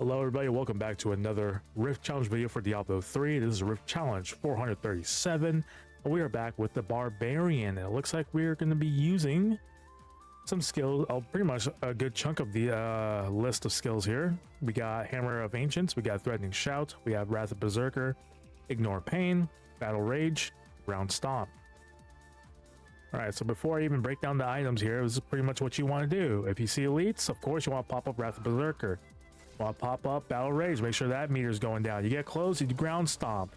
Hello everybody, welcome back to another Rift Challenge video for Diablo 3. This is Rift Challenge 437, and we are back with the Barbarian. And it looks like we're going to be using some skills, pretty much a good chunk of the list of skills here. We got Hammer of Ancients, we got Threatening Shout, we have Wrath of Berserker, Ignore Pain, Battle Rage, Ground Stomp. Alright, so before I even break down the items here, this is pretty much what you want to do. If you see elites, of course you want to pop up Wrath of Berserker. Want to pop up Battle Rage, make sure that meter's going down. You get close, you do Ground Stomp.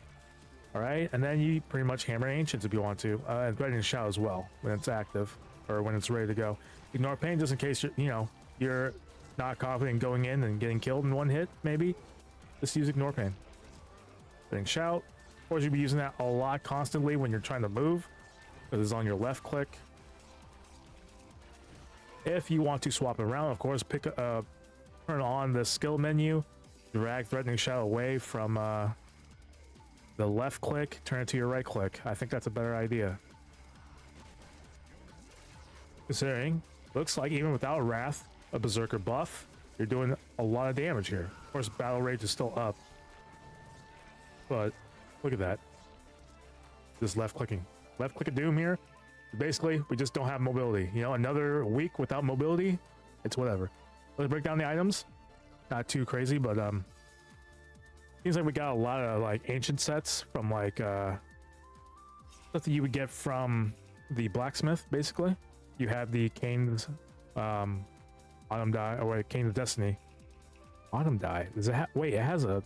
Alright, and then you pretty much Hammer Ancients if you want to. And Threatening Shout as well, when it's active, or when it's ready to go. Ignore Pain just in case you're not confident going in and getting killed in one hit, maybe. Just use Ignore Pain. Threatening Shout. Of course, you'll be using that a lot constantly when you're trying to move, because it's on your left click. If you want to swap it around, of course, turn on the skill menu, drag Threatening Shout away from the left click, turn it to your right click. I think that's a better idea. Considering, looks like even without Wrath, a Berserker buff, you're doing a lot of damage here. Of course, Battle Rage is still up. But, look at that. This left clicking. Left click of doom here. Basically, we just don't have mobility. You know, another week without mobility, it's whatever. Let's break down the items. Not too crazy, but seems like we got a lot of like ancient sets from like stuff that you would get from the blacksmith. Basically, you have the Cain's Autumn Die, or wait, Cain's Destiny Autumn Die. Does it wait? It has a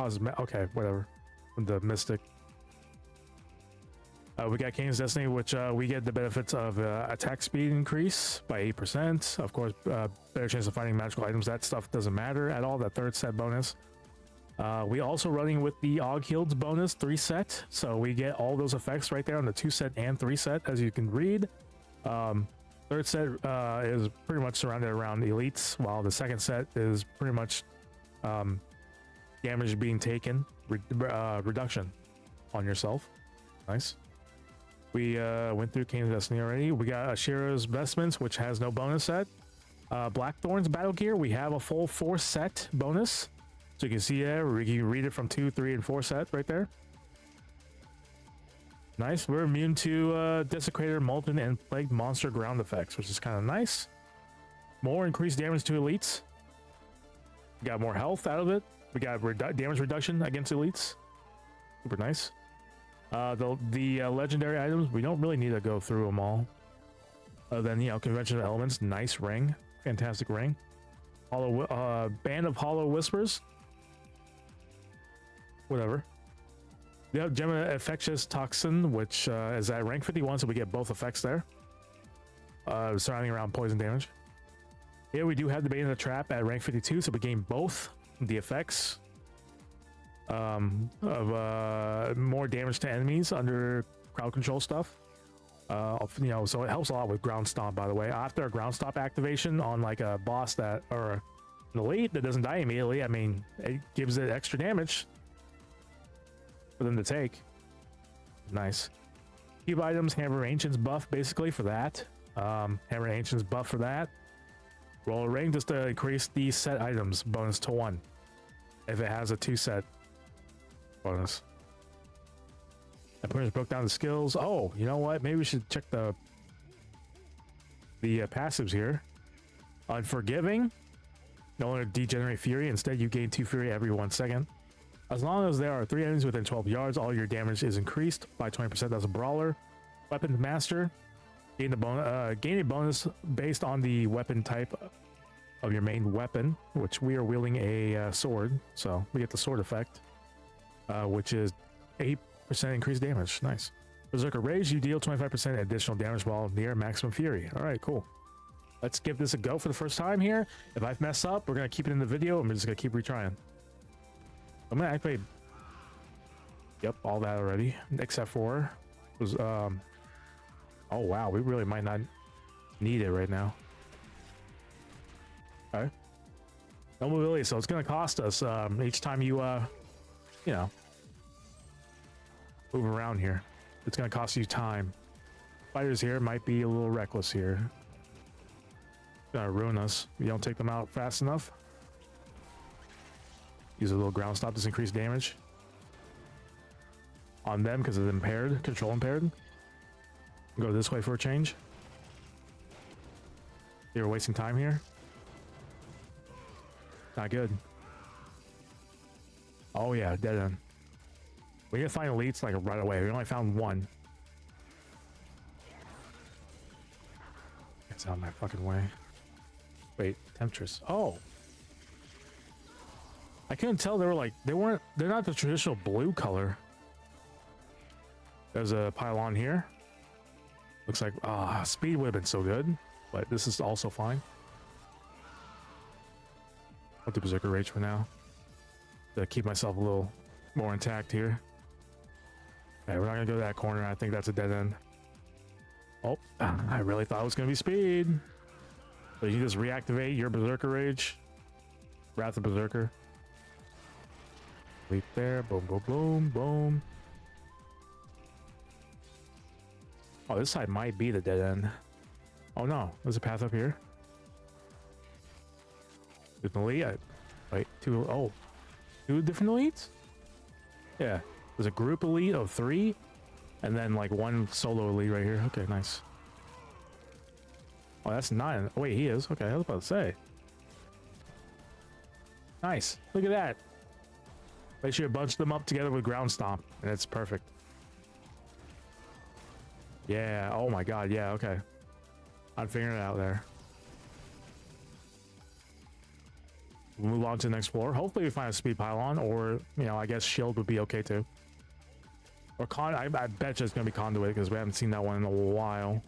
okay, whatever. The Mystic. We got Cain's Destiny, which we get the benefits of attack speed increase by 8%. Of course, better chance of finding magical items. That stuff doesn't matter at all, that third set bonus. We also running with the Ogghild's bonus 3 set. So we get all those effects right there on the 2 set and 3 set, as you can read. Third set is pretty much surrounded around the elites, while the second set is pretty much damage being taken, reduction on yourself. Nice. We went through Cain's Destiny already. We got Ashira's Vestments, which has no bonus set. Blackthorn's Battle Gear, we have a full 4 set bonus. So you can see there, you can read it from 2, 3, and 4 set right there. Nice. We're immune to Desecrator, Molten, and Plagued Monster ground effects, which is kind of nice. More increased damage to elites. We got more health out of it. We got damage reduction against elites. Super nice. The legendary items, we don't really need to go through them all. Other than, conventional elements. Nice ring. Fantastic ring. Band of Hollow Whispers. Whatever. We have Gemma Infectious Toxin, which is at rank 51, so we get both effects there. Surrounding around poison damage. Here we do have the Bane of the Trap at rank 52, so we gain both the effects. Of more damage to enemies under crowd control stuff. So it helps a lot with Ground Stomp, by the way. After a Ground Stomp activation on like a boss or an elite that doesn't die immediately, I mean, it gives it extra damage for them to take. Nice. Cube items, Hammer Ancients buff basically for that. Hammer Ancients buff for that. Roll a ring just to increase the set items bonus to 1 if it has a 2 set bonus. I pretty much broke down the skills. Oh, you know what? Maybe we should check the passives here. Unforgiving. No longer degenerate fury. Instead, you gain 2 fury every 1 second. As long as there are 3 enemies within 12 yards, all your damage is increased by 20%. That's a brawler. Weapon master. Gain a bonus based on the weapon type of your main weapon, which we are wielding a sword, so we get the sword effect. Which is 8% increased damage. Nice. Berserker Rage, you deal 25% additional damage while near maximum fury. Alright, cool. Let's give this a go for the first time here. If I mess up, we're going to keep it in the video and we're just going to keep retrying. I'm going to actually... Yep, all that already. Except for... oh wow, we really might not need it right now. Okay. No mobility, so it's going to cost us each time you... move around here. It's going to cost you time. Fighters here might be a little reckless here. Gonna ruin us. We don't take them out fast enough. Use a little ground stop to increase damage on them because it's impaired, control impaired. Go this way for a change. You're wasting time here. Not good. Oh yeah, dead end. We need to find elites like right away. We only found one. It's out of my fucking way. Wait, Temptress. Oh. I couldn't tell they were like, they're not the traditional blue color. There's a pylon here. Looks like, speed would have been so good, but this is also fine. I'll do Berserker Rage for now. To keep myself a little more intact here. Okay, we're not gonna go to that corner. I think that's a dead end. Oh, I really thought it was gonna be speed. So you just reactivate your Berserker Rage. Wrath of Berserker. Leap there. Boom, boom, boom, boom. Oh, this side might be the dead end. Oh no, there's a path up here. There's an elite. Wait, two different elites? Yeah, there's a group elite of 3, and then like one solo elite right here. Okay, nice. Oh, that's 9. Oh, wait, he is. Okay, I was about to say. Nice. Look at that. Make sure you bunch them up together with ground stomp, and it's perfect. Yeah. Oh my god. Yeah. Okay. I'm figuring it out there. We'll move on to the next floor. Hopefully we find a speed pylon, or I guess shield would be okay too. Or I bet you it's gonna be conduit because we haven't seen that one in a while.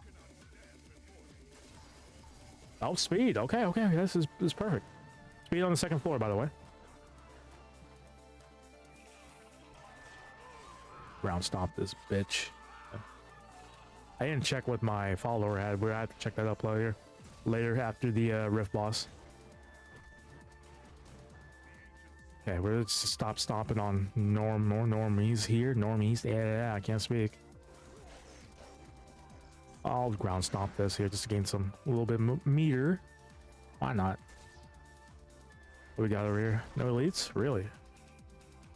Oh, speed. Okay. Okay. This is perfect. Speed on the second floor, by the way. Ground stomp this bitch. I didn't check what my follower had. We're gonna have to check that up later after the Rift boss. Okay, we're just stop stomping on normies here. Normies, yeah, I can't speak. I'll ground stomp this here just to gain a little bit meter. Why not? What we got over here? No elites? Really?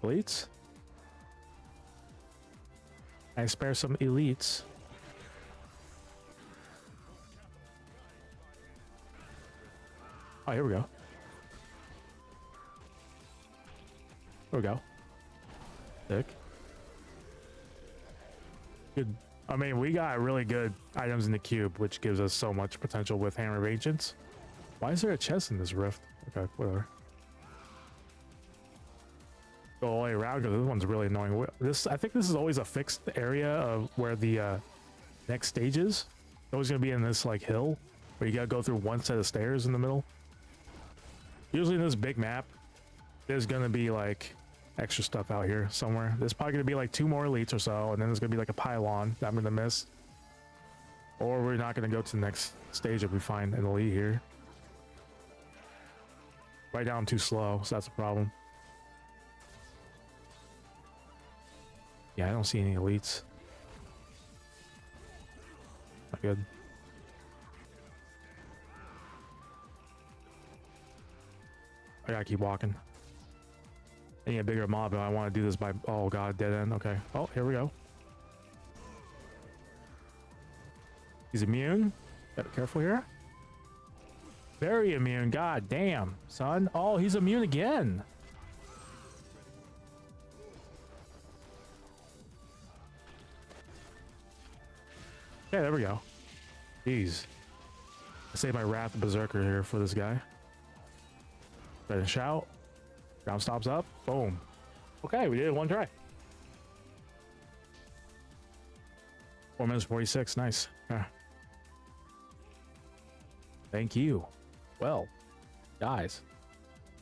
Elites? I spare some elites. Oh, here we go. There we go. Sick. Good. I mean, we got really good items in the cube, which gives us so much potential with Hammer of Ancients. Why is there a chest in this rift? Okay, whatever. Go all the way around because this one's really annoying. I think this is always a fixed area of where the next stage is. It's always gonna be in this like hill where you gotta go through one set of stairs in the middle. Usually in this big map, there's gonna be like extra stuff out here somewhere. There's probably gonna be like 2 more elites or so, and then there's gonna be like a pylon that I'm gonna miss. Or we're not gonna go to the next stage if we find an elite here. Right now I'm too slow, so that's a problem. Yeah, I don't see any elites. Not good. I gotta keep walking. I need a bigger mob, but I want to do this by... Oh god, dead end. Okay. Oh, here we go. He's immune. Gotta be careful here. Very immune. God damn, son. Oh, he's immune again. Yeah, there we go. Jeez. I saved my Wrath Berserker here for this guy. Try to shout. Ground stops up. Boom. Okay, we did it one try. 4 minutes 46. Nice. Thank you. Well, guys,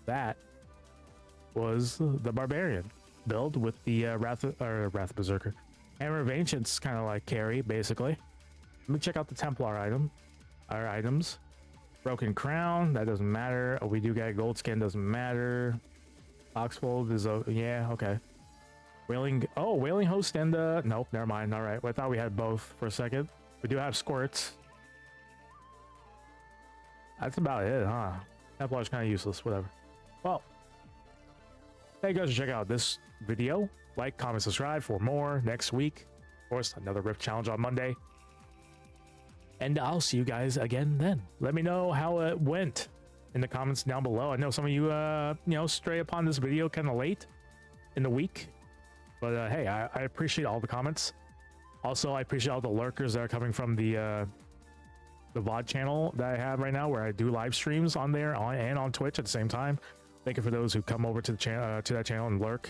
that was the Barbarian build with the Wrath Berserker. Hammer of Ancients kind of like carry, basically. Let me check out the Templar items. Broken Crown, that doesn't matter. Oh, we do get a gold skin, doesn't matter. Oxfold is yeah, okay. Wailing Host and nope, never mind. All right, well, I thought we had both for a second. We do have squirts. That's about it, huh? Templar's kind of useless, whatever. Well, Thank you guys for checking out this video. Like, comment, subscribe for more next week. Of course, another Rift Challenge on Monday. And I'll see you guys again then. Let me know how it went in the comments down below. I know some of you, you know, stray upon this video kind of late in the week. But hey, I appreciate all the comments. Also, I appreciate all the lurkers that are coming from the VOD channel that I have right now, where I do live streams on there and on Twitch at the same time. Thank you for those who come over to the channel, to that channel, and lurk.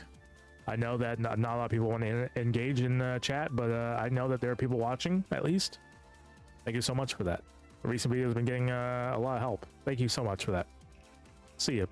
I know that not a lot of people want to engage in chat, but I know that there are people watching at least. Thank you so much for that. The recent video has been getting a lot of help. Thank you so much for that. See ya.